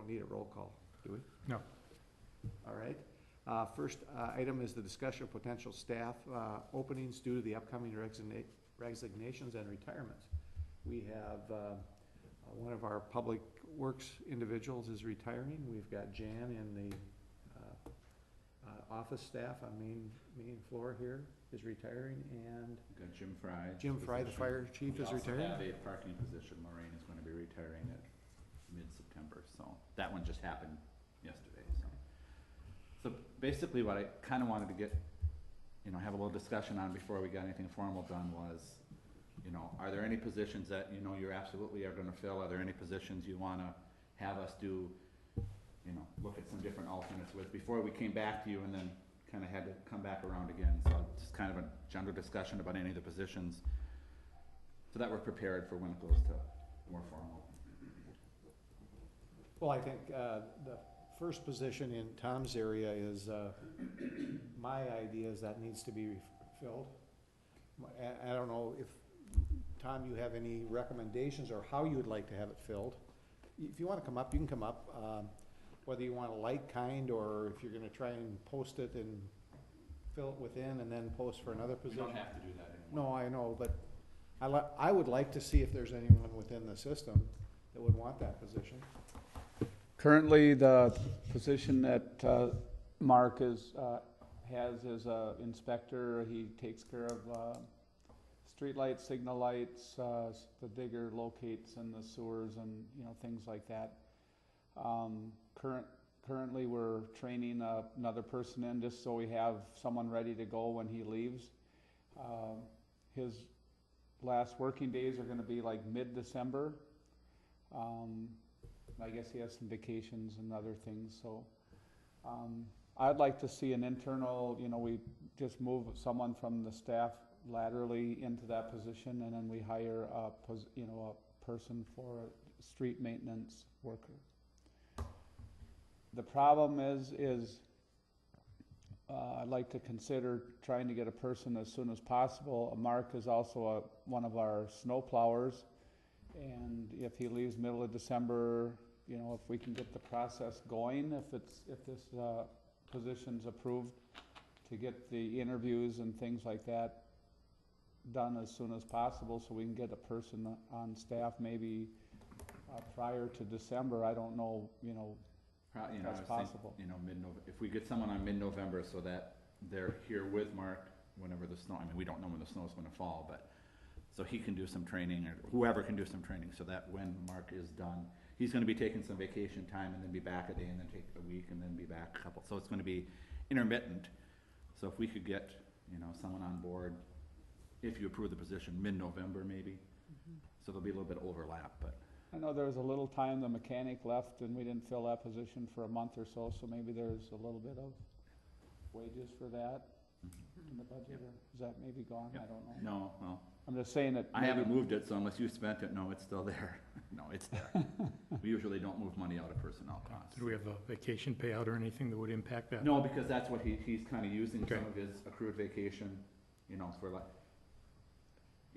don't need a roll call, do we? No. All right. First item is the discussion of potential staff openings due to the upcoming resignations and retirements. We have one of our public works individuals is retiring. We've got Jan in the office staff on main floor here is retiring, and We've got Jim Fry. Jim Fry, the fire chief, is retiring. We also have a parking position. Lorraine is going to be retiring at mid-September, so that one just happened yesterday. So basically what I kind of wanted to get, have a little discussion on before we got anything formal done was, are there any positions that, you absolutely are gonna fill? Are there any positions you wanna have us do, look at some different alternates with, before we came back to you and then kind of had to come back around again? So just kind of a general discussion about any of the positions so that we're prepared for when it goes to more formal. Well, I think the first position in Tom's area is, my idea is that needs to be filled. I don't know if, Tom, you have any recommendations or how you would like to have it filled. If you want to come up, you can come up. Whether you want a like kind, or if you're going to try and post it and fill it within and then post for another position. You don't have to do that anymore. No, I know, but I would like to see if there's anyone within the system that would want that position. Currently, the position that Mark has as inspector, he takes care of street lights, signal lights, the digger locates in the sewers and things like that. Currently, we're training another person in just so we have someone ready to go when he leaves. His last working days are going to be like mid-December. I guess he has some vacations and other things, so I'd like to see an internal, we just move someone from the staff laterally into that position, and then we hire a person for a street maintenance worker. The problem is I'd like to consider trying to get a person as soon as possible. Mark is also one of our snow plowers, and if he leaves middle of December, if we can get the process going, if this position's approved, to get the interviews and things like that done as soon as possible, so we can get a person on staff maybe prior to December. I don't know, if that's possible. Mid-November. If we get someone on mid-November so that they're here with Mark whenever the snow. We don't know when the snow is going to fall, but so he can do some training, or whoever can do some training, so that when Mark is done, he's going to be taking some vacation time and then be back a day and then take a week and then be back a couple. So it's going to be intermittent. So if we could get, someone on board, if you approve the position, mid-November maybe. So there'll be a little bit of overlap, but. I know there was a little time the mechanic left and we didn't fill that position for a month or so, so maybe there's a little bit of wages for that in the budget, or is that maybe gone? I don't know. No, well. I'm just saying that. I haven't moved it, so unless you spent it, no, it's still there. No, it's there. We usually don't move money out of personnel costs. Did we have a vacation payout or anything that would impact that? No, because that's what he's kind of using, Okay. some of his accrued vacation, for like,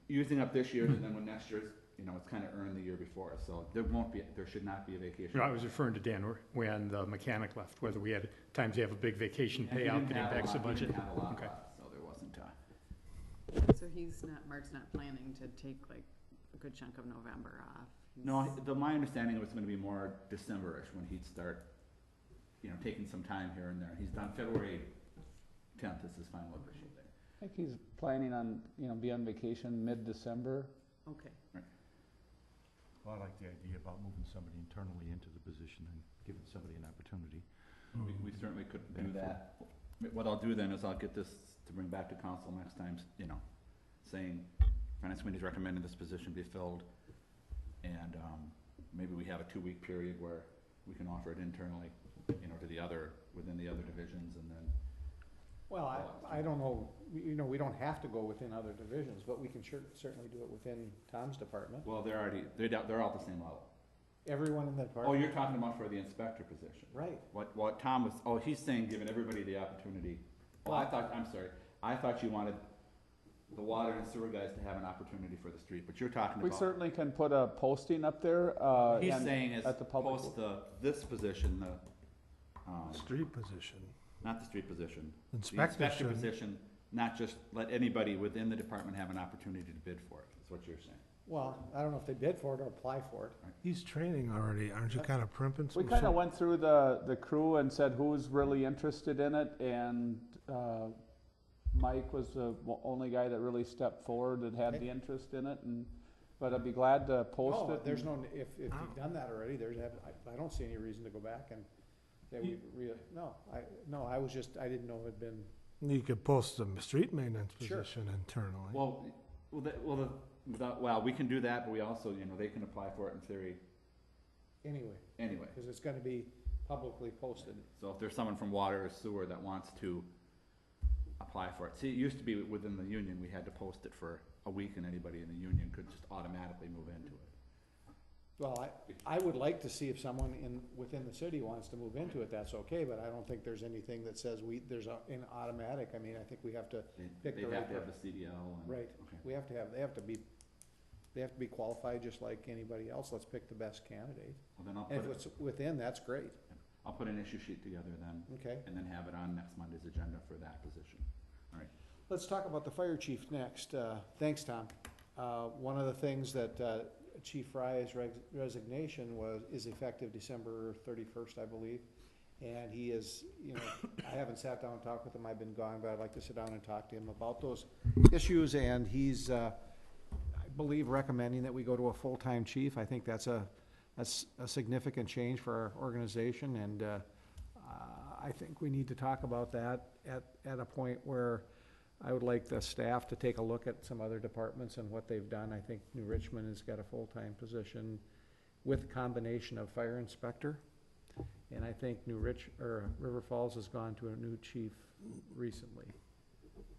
using up this year's, and then when next year's, it's kind of earned the year before, so there should not be a vacation. No, I was referring to Dan, when the mechanic left, whether we had times you have a big vacation And he payout didn't that have a impacts the lot- he budget. didn't have a lot Okay. left, so there wasn't So Mark's not planning to take like a good chunk of November off? No, my understanding was going to be more December-ish when he'd start, taking some time here and there. He's done February 10th is his final official day. I think he's planning on, be on vacation mid-December. Okay. Well, I like the idea about moving somebody internally into the position and giving somebody an opportunity. We certainly could do that. What I'll do then is I'll get this to bring back to council next time, saying finance committee is recommending this position be filled, and maybe we have a 2-week period where we can offer it internally, to within the other divisions, and then. Well, I don't know, we don't have to go within other divisions, but we can certainly do it within Tom's department. Well, they're all at the same level. Everyone in the Oh, department. you're talking about for the inspector position. Right. What Tom was, he's saying giving everybody the opportunity. Oh, I'm sorry. I thought you wanted the water and sewer guys to have an opportunity for the street, but you're talking We about. certainly can put a posting up there, He's and saying is at the public. post this position, Street position. not the street position. The Inspector inspector should. position, not just let anybody within the department have an opportunity to bid for it, is what you're saying. Well, I don't know if they bid for it or apply for it. He's training already. Aren't you kind of primping We some kind of shit? went through the crew and said who's really interested in it, and Mike was the only guy that really stepped forward that had Okay. the interest in it, and, but I'd be glad to post No, it. there's no, if you've done that already, I don't see any reason to go back and say I was just, I didn't know it had been, You could post the street maintenance Sure. position internally. Well, we can do that, but we also, they can apply for it in theory anyway, anyway. because it's gonna be publicly posted. So if there's someone from water or sewer that wants to apply for it, see, it used to be within the union, we had to post it for a week and anybody in the union could just automatically move into it. Well, I would like to see if someone within the city wants to move into it, that's okay, but I don't think there's anything that says there's an automatic, I mean, I think we have to, Pick They the have right to have the CDL and. right, Okay. they have to be qualified just like anybody else, let's pick the best candidate. Well, then And if it's within, that's great, I'll put an issue sheet together then, okay? and then have it on next Monday's agenda for that position. Let's talk about the fire chief next. Thanks, Tom. One of the things that Chief Fry's resignation is effective December 31st, I believe. And he is, I haven't sat down and talked with him, I've been gone, but I'd like to sit down and talk to him about those issues. And he's, I believe, recommending that we go to a full-time chief. I think that's a significant change for our organization. And I think we need to talk about that at a point where I would like the staff to take a look at some other departments and what they've done. I think New Richmond has got a full-time position with a combination of fire inspector. And I think River Falls has gone to a new chief recently.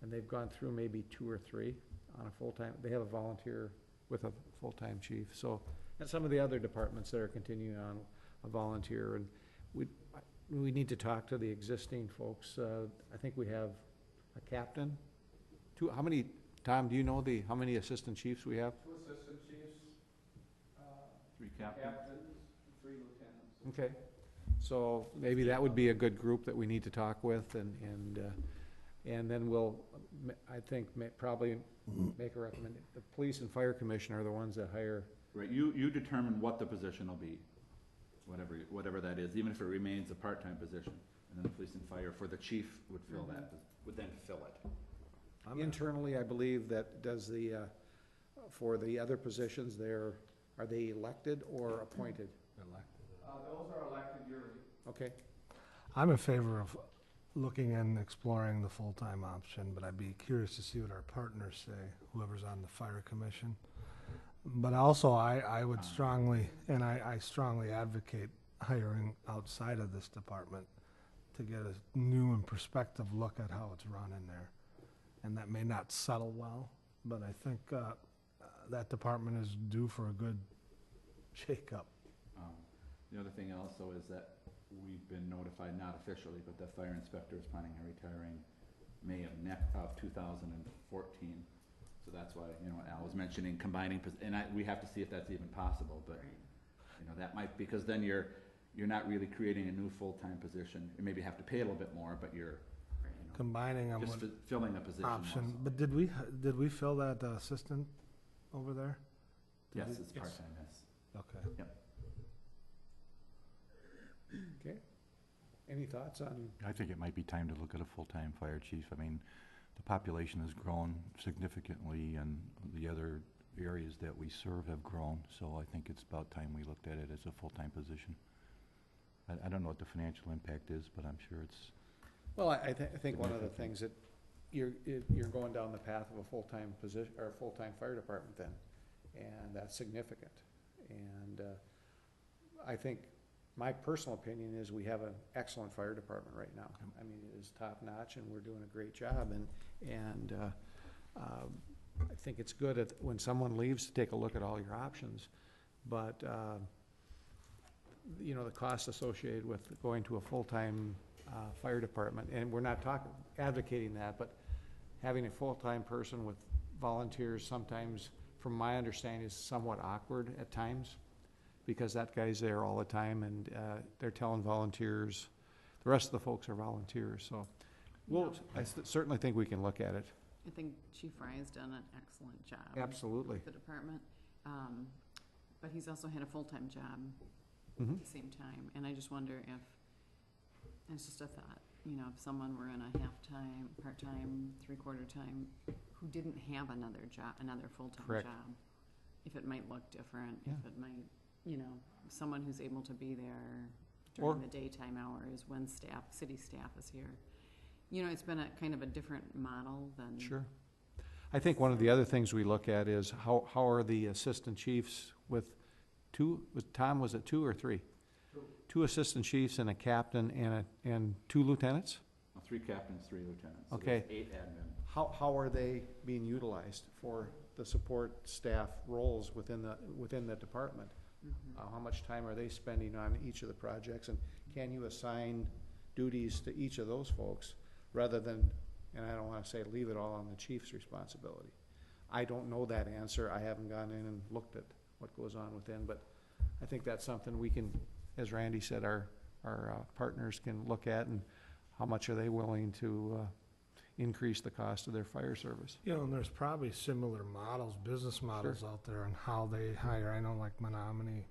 And they've gone through maybe 2 or 3 on a full-time, they have a volunteer with a full-time chief. So, and some of the other departments that are continuing on a volunteer. And we need to talk to the existing folks. I think we have a captain. How many, Tom, do you know how many assistant chiefs we have? 2 assistant chiefs, 3 captains. captains, 3 lieutenants. Okay, so maybe that would be a good group that we need to talk with, and then we'll, I think, probably make a recommendation. The police and fire commission are the ones that hire. Right, you determine what the position will be, whatever that is, even if it remains a part-time position. And then the police and fire for the chief would would then fill it. Internally, I believe that does for the other positions, are they elected or appointed? Those are elected yearly. Okay, I'm in favor of looking and exploring the full-time option, but I'd be curious to see what our partners say, whoever's on the fire commission. But also, I would strongly, and I strongly advocate hiring outside of this department to get a new and perspective look at how it's run in there. And that may not settle well, but I think that department is due for a good shake-up. The other thing also is that we've been notified, not officially, but the fire inspector is planning on retiring May of 2014. So that's why, Al was mentioning combining, and we have to see if that's even possible, but, that might, because then you're not really creating a new full-time position. You maybe have to pay a little bit more, but you're, Combining them just with filling a position. option, also. but did we fill that assistant over there? Yes, it's part-time, yes. Okay. okay. Any thoughts on, I think it might be time to look at a full-time fire chief. I mean, the population has grown significantly and the other areas that we serve have grown, so I think it's about time we looked at it as a full-time position. I don't know what the financial impact is, but I'm sure it's, well, I think one of the things that you're going down the path of a full-time position, or a full-time fire department then, and that's significant. And I think, my personal opinion is we have an excellent fire department right now. I mean, it is top-notch, and we're doing a great job, and I think it's good when someone leaves to take a look at all your options, but, the cost associated with going to a full-time fire department, and we're not advocating that, but having a full-time person with volunteers sometimes, from my understanding, is somewhat awkward at times, because that guy's there all the time, and they're telling volunteers, the rest of the folks are volunteers, so No. certainly think we can look at it. I think Chief Fry's done an excellent job. Absolutely. With the department. But he's also had a full-time job Mhm. at the same time, and I just wonder if, and it's just a thought, you know, if someone were in a half-time, part-time, three-quarter time, who didn't have another job, another full-time Correct. job, if it might look different, Yeah. if it might, you know, someone who's able to be there Or- during the daytime hours when city staff is here. You know, it's been a kind of a different model than. Sure. I think one of the other things we look at is how are the assistant chiefs with Tom, was it 2 or 3? 2 assistant chiefs and a captain and 2 lieutenants? 3 captains, 3 lieutenants. So Okay. there's 8 admin. How are they being utilized for the support staff roles within the department? Mhm. How much time are they spending on each of the projects, and can you assign duties to each of those folks rather than, and I don't wanna say leave it all on the chief's responsibility. I don't know that answer, I haven't gone in and looked at what goes on within, but I think that's something we can, as Randy said, our partners can look at, and how much are they willing to increase the cost of their fire service. You know, and there's probably similar models, business models out there on how they hire. I know like Menominee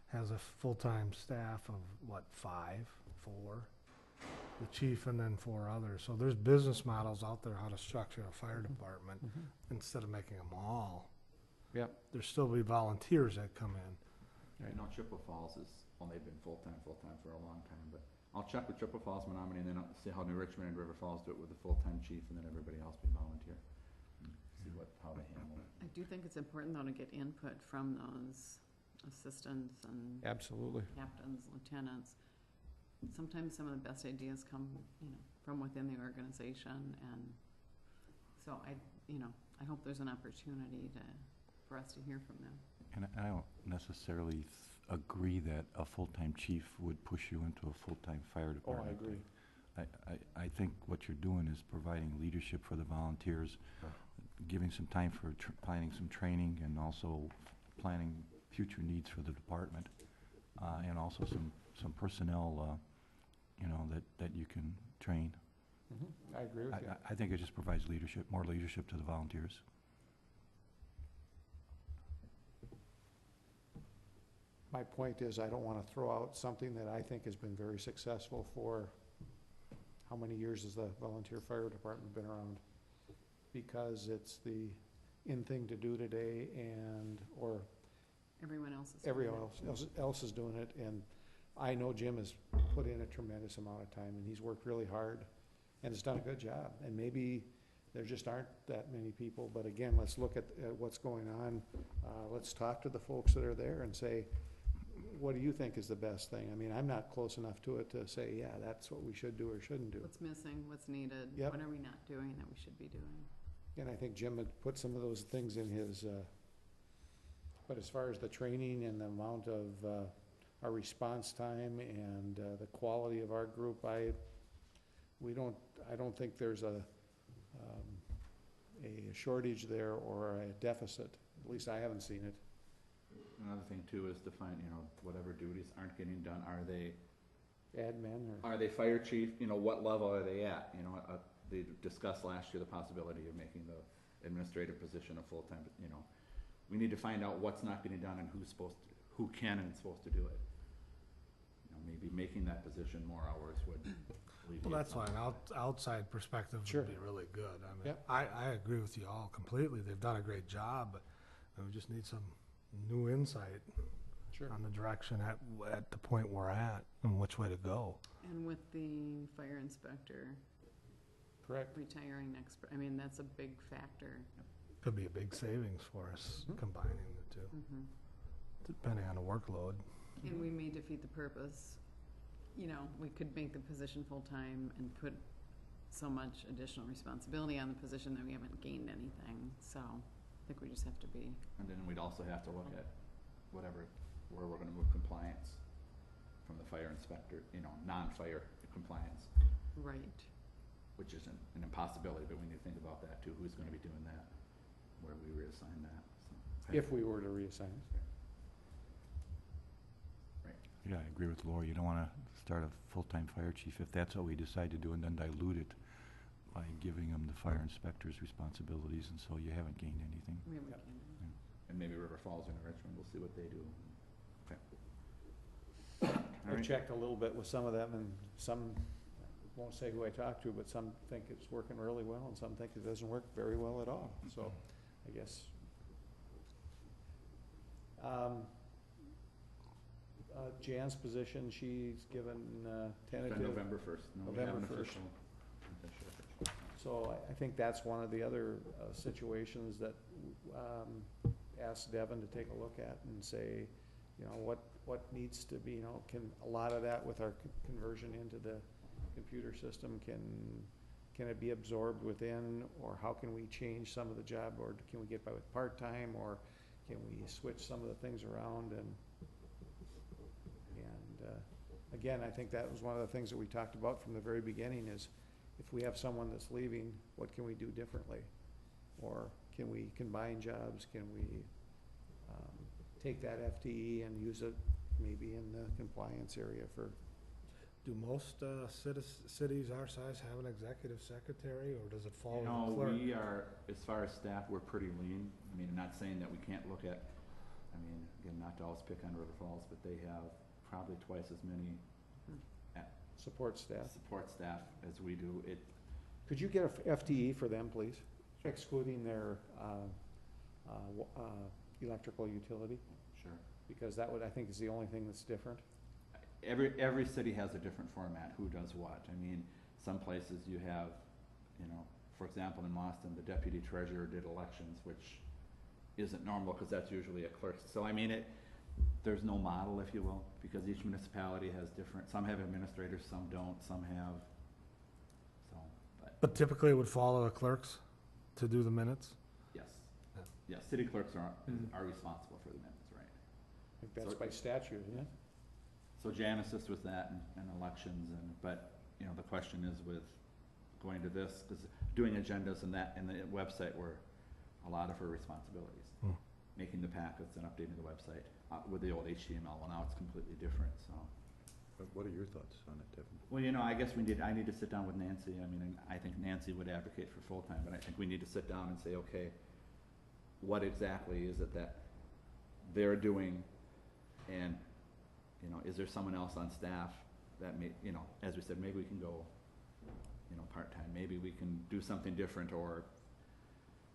has a full-time staff of, what, 5, 4? The chief and then 4 others. So there's business models out there how to structure a fire department instead of making them all. Yep. There's still be volunteers that come in. I know Chippewa Falls is, well, they've been full-time for a long time, but I'll check with Chippewa Falls, Menominee, and then I'll see how New Richmond and River Falls do it with the full-time chief, and then everybody else be volunteer. And see how they handle it. I do think it's important, though, to get input from those assistants and Absolutely. captains, lieutenants. Sometimes some of the best ideas come, you know, from within the organization, and so I hope there's an opportunity for us to hear from them. And I don't necessarily agree that a full-time chief would push you into a full-time fire Oh, department. I agree. I think what you're doing is providing leadership for the volunteers, giving some time for planning some training, and also planning future needs for the department, and also some personnel, that you can train. I agree with you. I think it just provides leadership, more leadership to the volunteers. My point is, I don't wanna throw out something that I think has been very successful for, how many years has the volunteer fire department been around? Because it's the in thing to do today, or Everyone else is. doing everyone it. else is doing it, and I know Jim has put in a tremendous amount of time, and he's worked really hard, and has done a good job, and maybe there just aren't that many people, but again, let's look at what's going on. Let's talk to the folks that are there and say, what do you think is the best thing? I mean, I'm not close enough to it to say, yeah, that's what we should do or shouldn't do. What's missing, what's needed, Yep. what are we not doing that we should be doing? And I think Jim had put some of those things in his, but as far as the training and the amount of our response time and the quality of our group, I don't think there's a shortage there or a deficit. At least I haven't seen it. Another thing too is to find, whatever duties aren't getting done, are they Admin or, Are they fire chief, what level are they at? They discussed last year the possibility of making the administrative position a full-time, we need to find out what's not getting done and who can and is supposed to do it. Maybe making that position more hours would alleviate. Well, that's some why of an that. outside perspective Sure. would be really good. I mean, Yep. I agree with you all completely. They've done a great job, but we just need some new insight sure. on the direction at the point we're at and which way to go. And with the fire inspector Correct. retiring that's a big factor. Could be a big savings for us Mhm. combining the two, Mhm. depending on the workload. And we may defeat the purpose. We could make the position full-time and put so much additional responsibility on the position that we haven't gained anything. So I think we just have to be. And then we'd also have to look at where we're gonna move compliance from the fire inspector, non-fire compliance, Right. which isn't an impossibility, but we need to think about that too, who's gonna be doing that? where we reassign that, so. If we were to reassign. Yeah, I agree with Laura. You don't want to start a full-time fire chief if that's what we decide to do and then dilute it by giving them the fire inspector's responsibilities, and so you haven't gained anything. Maybe we Yep. can. And maybe River Falls and Richmond, we'll see what they do. Okay. All I've right. checked a little bit with some of them, and some, won't say who I talked to, but some think it's working really well, and some think it doesn't work very well at all, so, I guess. Jan's position, she's given By tentative. November first. No, we have an November 1st. official. So I think that's one of the other situations that, ask Devin to take a look at and say, you know, what needs to be, you know, can, a lot of that with our conversion into the computer system, can it be absorbed within, or how can we change some of the job, or can we get by with part-time, or can we switch some of the things around, and again, I think that was one of the things that we talked about from the very beginning is, if we have someone that's leaving, what can we do differently? Or can we combine jobs? Can we take that FTE and use it maybe in the compliance area for, Do most cities our size have an executive secretary, or does it fall You to know, the clerk? we are, as far as staff, we're pretty lean. I mean, I'm not saying that we can't look at, I mean, again, not to always pick on River Falls, but they have probably twice as many support staff? support staff as we do. Could you get a FTE for them, please? Excluding their electrical utility, Sure. because that would, I think, is the only thing that's different. Every city has a different format, who does what. I mean, some places you have, you know, for example, in Boston, the deputy treasurer did elections, which isn't normal, because that's usually a clerk. So I mean, there's no model, if you will, because each municipality has different, some have administrators, some don't, some have, so, But typically it would fall to the clerks to do the minutes? yes. Yeah. Yes, city clerks are responsible for the minutes, right? I think that's So- by statute, isn't it? So Jan assists with that and elections, but, you know, the question is with going to this, because doing agendas and that, and the website were a lot of her responsibilities. Making the packets and updating the website, with the old HTML, well, now it's completely different, so. What are your thoughts on it, Devin? Well, you know, I guess I need to sit down with Nancy. I mean, I think Nancy would advocate for full-time, but I think we need to sit down and say, okay, what exactly is it that they're doing? And, you know, is there someone else on staff that may, you know, as we said, maybe we can go, you know, part-time. Maybe we can do something different, or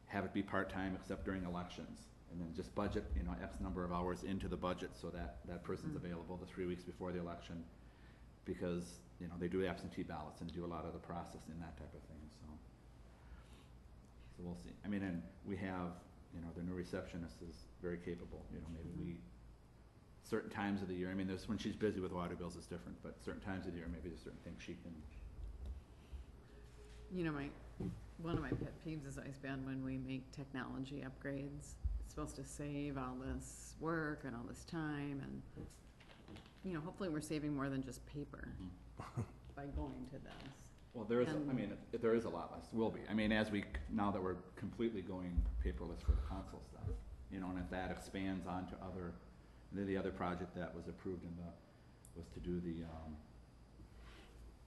have it be part-time except during elections. And then just budget, you know, X number of hours into the budget so that that person's available the 3 weeks before the election. Because, you know, they do absentee ballots and do a lot of the processing, that type of thing, so. So we'll see. I mean, and we have, you know, the new receptionist is very capable, you know, maybe we, certain times of the year, I mean, there's, when she's busy with water bills, it's different, but certain times of the year, maybe there's certain things she can. You know, one of my pet peeves has always been when we make technology upgrades. It's supposed to save all this work and all this time, and, you know, hopefully we're saving more than just paper by going to this. Well, there is, And- I mean, there is a lot less, will be. I mean, now that we're completely going paperless for the console stuff, you know, and if that expands onto the other project that was approved was to do the,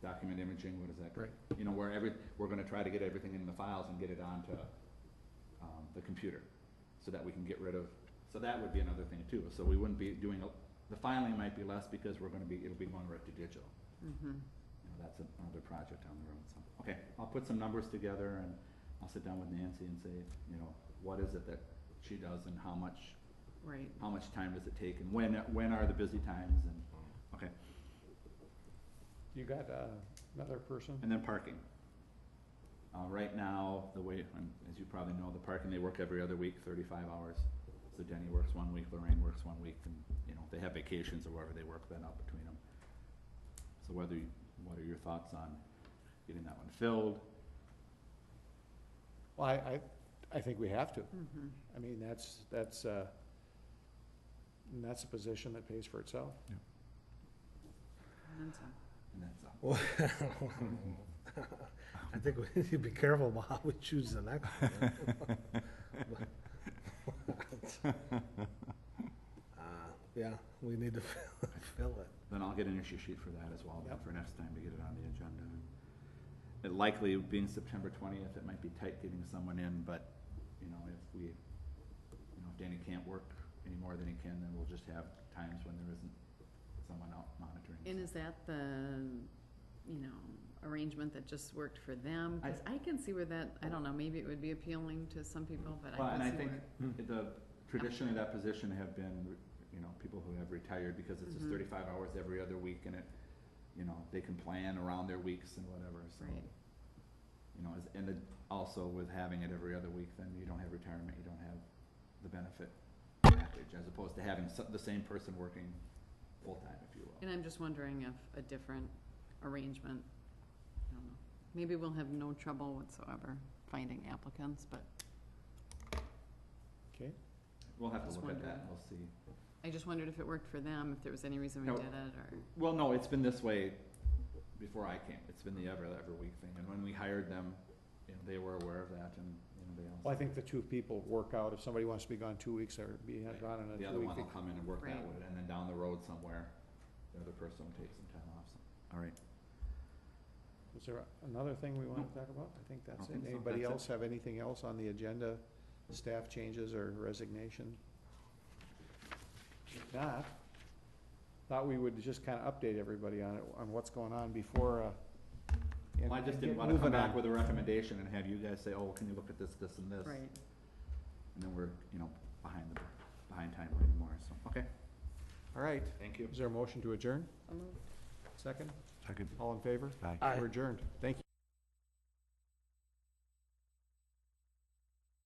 document imaging, what is that? Right. You know, we're gonna try to get everything in the files and get it onto, the computer, so that we can get rid of, so that would be another thing too. So we wouldn't be doing, the filing might be less because it'll be going right to digital. Mm-hmm. You know, that's another project down the road, so. Okay, I'll put some numbers together and I'll sit down with Nancy and say, you know, what is it that she does and how much time does it take and when are the busy times and, okay. You got another person? And then parking. Right now, the way, as you probably know, the parking, they work every other week, 35 hours. So Denny works 1 week, Lorraine works 1 week, and, you know, if they have vacations or whatever, they work that out between them. So what are your thoughts on getting that one filled? Well, I think we have to. Mm-hmm. I mean, that's a position that pays for itself. And so. And that's, Well, I think we need to be careful about how we choose the next one. Yeah, we need to fill it. Then I'll get an issue sheet for that as well, then Yep. for next time to get it on the agenda. It likely being September 20th, it might be tight getting someone in, but, you know, if we, you know, if Danny can't work any more than he can, then we'll just have times when there isn't someone out monitoring. And is that the, you know, arrangement that just worked for them? Because I can see where that, I don't know, maybe it would be appealing to some people, but Well, I and I can see think where. traditionally that position have been, you know, people who have retired because it's just Mhm. 35 hours every other week and it, you know, they can plan around their weeks and whatever, so. Right. You know, also with having it every other week, then you don't have retirement, you don't have the benefit package, as opposed to having the same person working full-time, if you will. And I'm just wondering if a different arrangement, I don't know, maybe we'll have no trouble whatsoever finding applicants, but Okay, We'll have to Just look at that, wondering. and we'll see. I just wondered if it worked for them, if there was any reason we No. did it, or, Well, no, it's been this way before I came, it's been the every week thing, and when we hired them, you know, they were aware of that, and, you know, they also. well, I think the two people work out, if somebody wants to be gone 2 weeks or be Right. gone in a 2 week. The other one will come in and work that Right. way, and then down the road somewhere, the other person will take some time off, so, all right. Is there another thing we want to talk about? I think that's don't it. think so. Anybody That's it. else have anything else on the agenda, staff changes or resignation? If not, thought we would just kind of update everybody on it, on what's going on before, and Well, I just get didn't wanna come moving back on. with a recommendation and have you guys say, oh, can you look at this, this, and this? right. And then we're, you know, behind time anymore, so, okay, All right, thank you. is there a motion to adjourn? I'll move. Second? Second. All in favor? Aye. Aye. We're adjourned. Thank you.